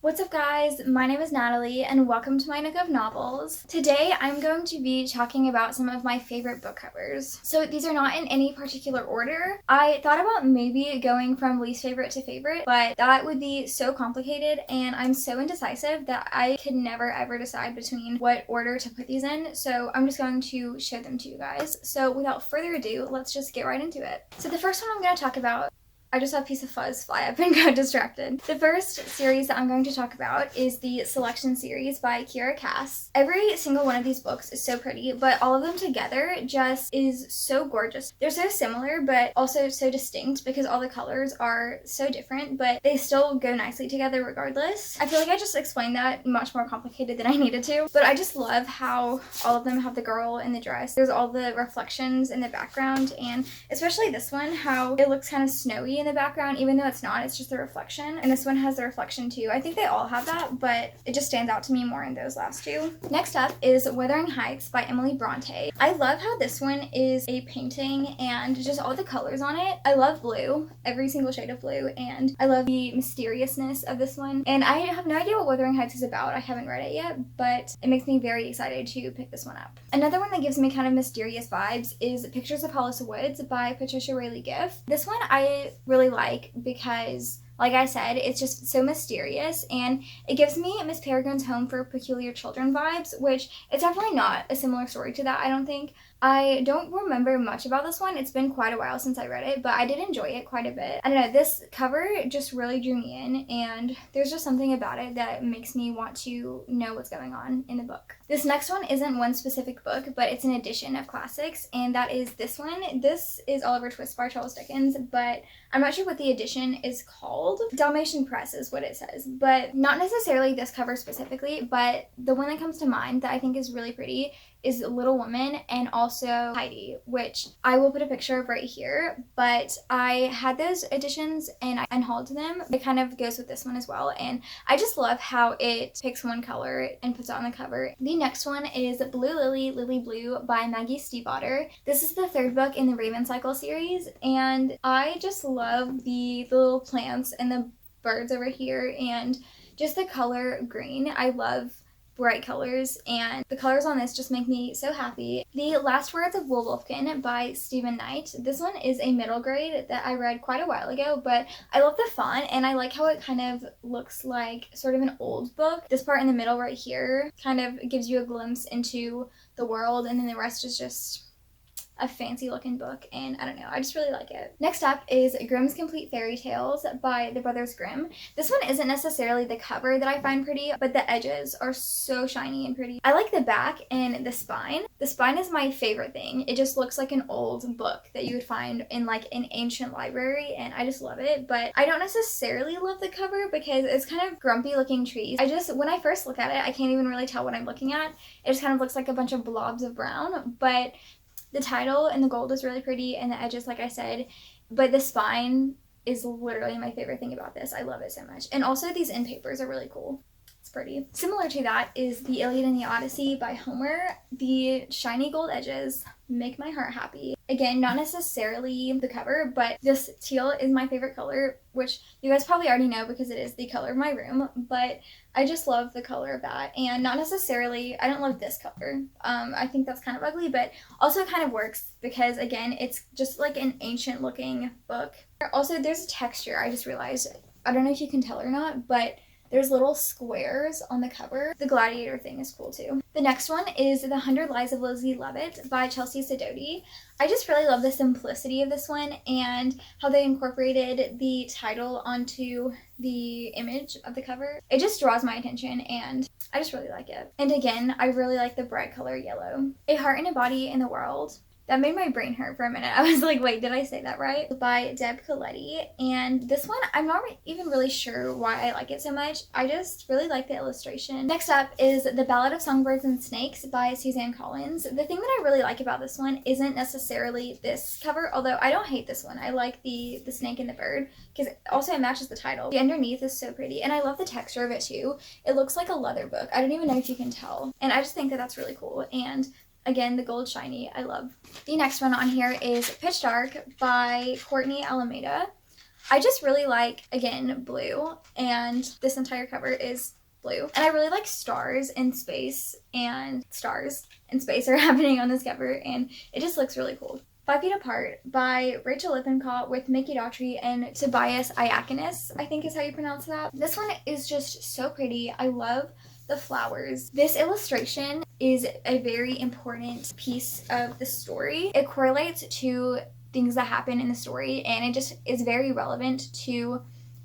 What's up guys, my name is Natalie and welcome to my Nook of Novels. Today I'm going to be talking about some of my favorite book covers. So these are not in any particular order. I thought about maybe going from least favorite to favorite, but that would be so complicated and I'm so indecisive that I could never ever decide between what order to put these in. So I'm just going to show them to you guys. So without further ado, let's just get right into it. So the first one I'm going to talk about, I just saw a piece of fuzz fly up and got distracted. The first series that I'm going to talk about is the Selection series by Kiera Cass. Every single one of these books is so pretty, but all of them together just is so gorgeous. They're so similar, but also so distinct because all the colors are so different, but they still go nicely together regardless. I feel like I just explained that much more complicated than I needed to, but I just love how all of them have the girl in the dress. There's all the reflections in the background, and especially this one, how it looks kind of snowy in the background, even though it's not, it's just the reflection. And this one has the reflection too. I think they all have that, but it just stands out to me more in those last two. Next up is Wuthering Heights by Emily Bronte. I love how this one is a painting and just all the colors on it. I love blue, every single shade of blue, and I love the mysteriousness of this one. And I have no idea what Wuthering Heights is about. I haven't read it yet, but it makes me very excited to pick this one up. Another one that gives me kind of mysterious vibes is Pictures of Hollis Woods by Patricia Rayleigh Giff. This one I really like because, like I said, it's just so mysterious and it gives me Miss Peregrine's Home for Peculiar Children vibes, which it's definitely not a similar story to that, I don't think. I don't remember much about this one. It's been quite a while since I read it, but I did enjoy it quite a bit. I don't know, this cover just really drew me in, and there's just something about it that makes me want to know what's going on in the book. This next one isn't one specific book, but it's an edition of classics, and that is this one. This is Oliver Twist by Charles Dickens, but I'm not sure what the edition is called. Dalmatian Press is what it says, but not necessarily this cover specifically, but the one that comes to mind that I think is really pretty is Little Woman and also Heidi, which I will put a picture of right here, but I had those editions and I unhauled them. It kind of goes with this one as well, and I just love how it picks one color and puts it on the cover. The next one is Blue Lily, Lily Blue by Maggie Stiefvater. This is the third book in the Raven Cycle series, and I just love the little plants and the birds over here and just the color green. I love bright colors, and the colors on this just make me so happy. The Last Words of Woolwolfgan by Stephen Knight. This one is a middle grade that I read quite a while ago, but I love the font and I like how it kind of looks like sort of an old book. This part in the middle right here kind of gives you a glimpse into the world, and then the rest is just a fancy looking book, and I don't know, I just really like it. Next up is Grimm's Complete Fairy Tales by the Brothers Grimm. This one isn't necessarily the cover that I find pretty, but the edges are so shiny and pretty. I like the back and the spine. The spine is my favorite thing. It just looks like an old book that you would find in like an ancient library, and I just love it, but I don't necessarily love the cover because it's kind of grumpy looking trees. When I first look at it, I can't even really tell what I'm looking at. It just kind of looks like a bunch of blobs of brown, but the title and the gold is really pretty, and the edges, like I said, but the spine is literally my favorite thing about this. I love it so much. And also these end papers are really cool. It's pretty. Similar to that is the Iliad and the Odyssey by Homer. The shiny gold edges make my heart happy. Again, not necessarily the cover, but this teal is my favorite color, which you guys probably already know because it is the color of my room, but I just love the color of that. And not necessarily, I don't love this color. I think that's kind of ugly, but also kind of works because, again, it's just like an ancient looking book. Also, there's a texture, I just realized. I don't know if you can tell or not, but there's little squares on the cover. The gladiator thing is cool too. The next one is The 100 Lies of Lizzie Lovett by Chelsea Sidoti. I just really love the simplicity of this one and how they incorporated the title onto the image of the cover. It just draws my attention and I just really like it. And again, I really like the bright color yellow. A Heart and a Body in the World. That made my brain hurt for a minute. I was like, wait, did I say that right? By Deb Coletti. And this one, I'm not even really sure why I like it so much. I just really like the illustration. Next up is The Ballad of Songbirds and Snakes by Suzanne Collins. The thing that I really like about this one isn't necessarily this cover, although I don't hate this one. I like the snake and the bird because also it matches the title. The underneath is so pretty, and I love the texture of it too. It looks like a leather book. I don't even know if you can tell. And I just think that that's really cool. And again, the gold shiny, I love. The next one on here is Pitch Dark by Courtney Alameda. I just really like, again, blue, and this entire cover is blue. And I really like stars in space are happening on this cover, and it just looks really cool. 5 Feet Apart by Rachel Lippincott with Mickey Daughtry and Tobias Iakonis, I think is how you pronounce that. This one is just so pretty. I love the flowers. This illustration is a very important piece of the story. It correlates to things that happen in the story, and it just is very relevant to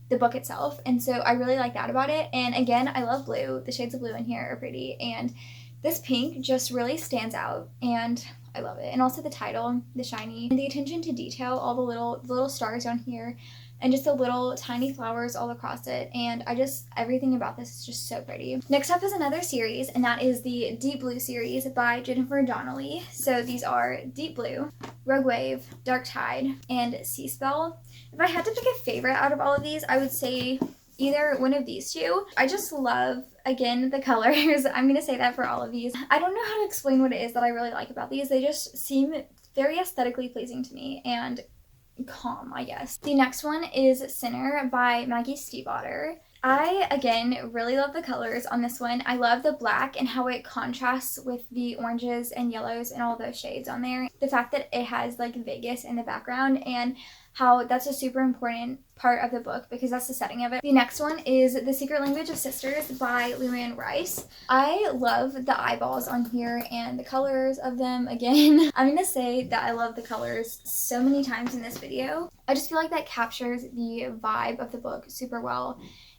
the book itself, and so I really like that about it. And again, I love blue. The shades of blue in here are pretty, and this pink just really stands out, and I love it. And also the title, the shiny, and the attention to detail, all the little stars down here, and just the little tiny flowers all across it, and everything about this is just so pretty. Next up is another series, and that is the Deep Blue series by Jennifer Donnelly. So these are Deep Blue, Rogue Wave, Dark Tide, and Sea Spell. If I had to pick a favorite out of all of these, I would say either one of these two. I just love, again, the colors. I'm gonna say that for all of these. I don't know how to explain what it is that I really like about these. They just seem very aesthetically pleasing to me and calm, I guess. The next one is Sinner by Maggie Stiefvater. I, again, really love the colors on this one. I love the black and how it contrasts with the oranges and yellows and all those shades on there. The fact that it has like Vegas in the background, and how that's a super important part of the book because that's the setting of it. The next one is The Secret Language of Sisters by Luanne Rice. I love the eyeballs on here and the colors of them. Again, I'm gonna say that I love the colors so many times in this video. I just feel like that captures the vibe of the book super well.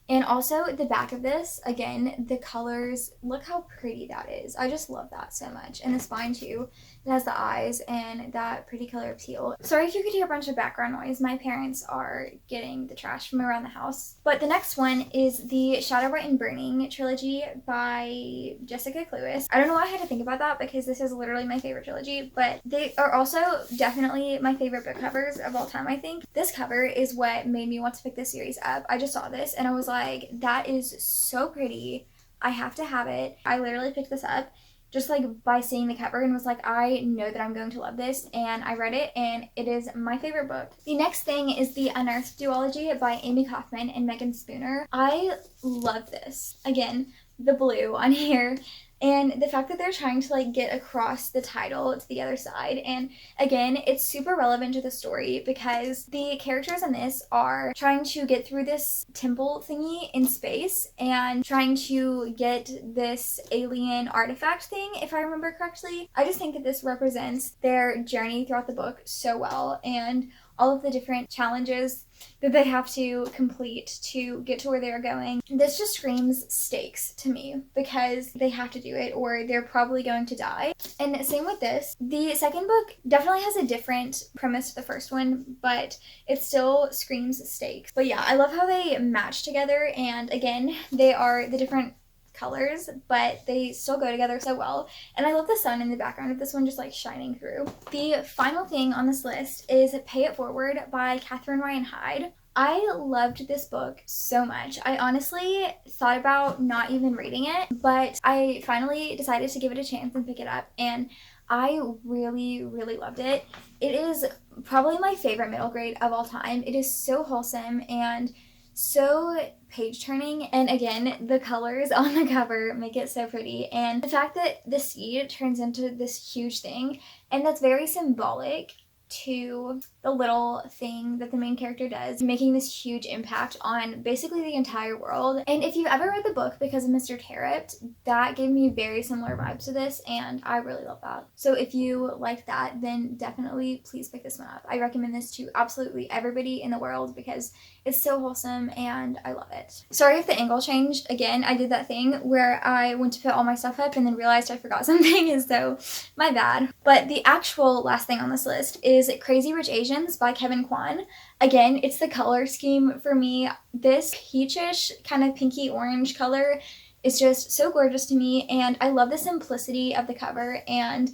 And also the back of this, again, the colors, look how pretty that is. I just love that so much. And the spine too, it has the eyes and that pretty color of teal. Sorry if you could hear a bunch of background noise. My parents are getting the trash from around the house. But the next one is the Shadow Bright and Burning trilogy by Jessica Clewis. I don't know why I had to think about that because this is literally my favorite trilogy, but they are also definitely my favorite book covers of all time, I think. This cover is what made me want to pick this series up. I just saw this and I was like, that is so pretty. I have to have it. I literally picked this up just like by seeing the cover and was like, I know that I'm going to love this, and I read it and it is my favorite book. The next thing is the Unearthed Duology by Amy Kaufman and Megan Spooner. I love this. Again, the blue on here. And the fact that they're trying to like get across the title to the other side. And again, it's super relevant to the story because the characters in this are trying to get through this temple thingy in space and trying to get this alien artifact thing, if I remember correctly. I just think that this represents their journey throughout the book so well, and all of the different challenges that they have to complete to get to where they're going. This just screams stakes to me because they have to do it or they're probably going to die. And same with this. The second book definitely has a different premise to the first one, but it still screams stakes. But yeah, I love how they match together, and again, they are the different colors, but they still go together so well. And I love the sun in the background of this one just like shining through. The final thing on this list is Pay It Forward by Catherine Ryan Hyde. I loved this book so much. I honestly thought about not even reading it, but I finally decided to give it a chance and pick it up, and I really, really loved it. It is probably my favorite middle grade of all time. It is so wholesome and so page turning, and again, the colors on the cover make it so pretty, and the fact that the seed turns into this huge thing, and that's very symbolic to the little thing that the main character does, making this huge impact on basically the entire world. And if you've ever read the book Because of Mr. Tarrant, that gave me very similar vibes to this, and I really love that. So if you like that, then definitely please pick this one up. I recommend this to absolutely everybody in the world because it's so wholesome and I love it. Sorry if the angle changed. Again, I did that thing where I went to put all my stuff up and then realized I forgot something, and so my bad. But the actual last thing on this list is Crazy Rich Asians by Kevin Kwan. Again, it's the color scheme for me. This peachish kind of pinky orange color is just so gorgeous to me, and I love the simplicity of the cover and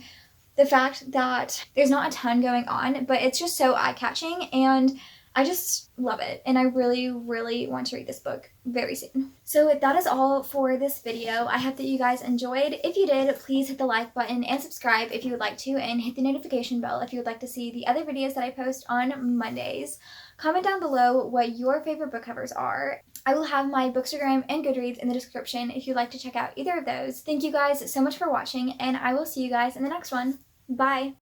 the fact that there's not a ton going on, but it's just so eye-catching, and I just love it, and I really, really want to read this book very soon. So that is all for this video. I hope that you guys enjoyed. If you did, please hit the like button and subscribe if you would like to, and hit the notification bell if you would like to see the other videos that I post on Mondays. Comment down below what your favorite book covers are. I will have my Bookstagram and Goodreads in the description if you'd like to check out either of those. Thank you guys so much for watching, and I will see you guys in the next one. Bye!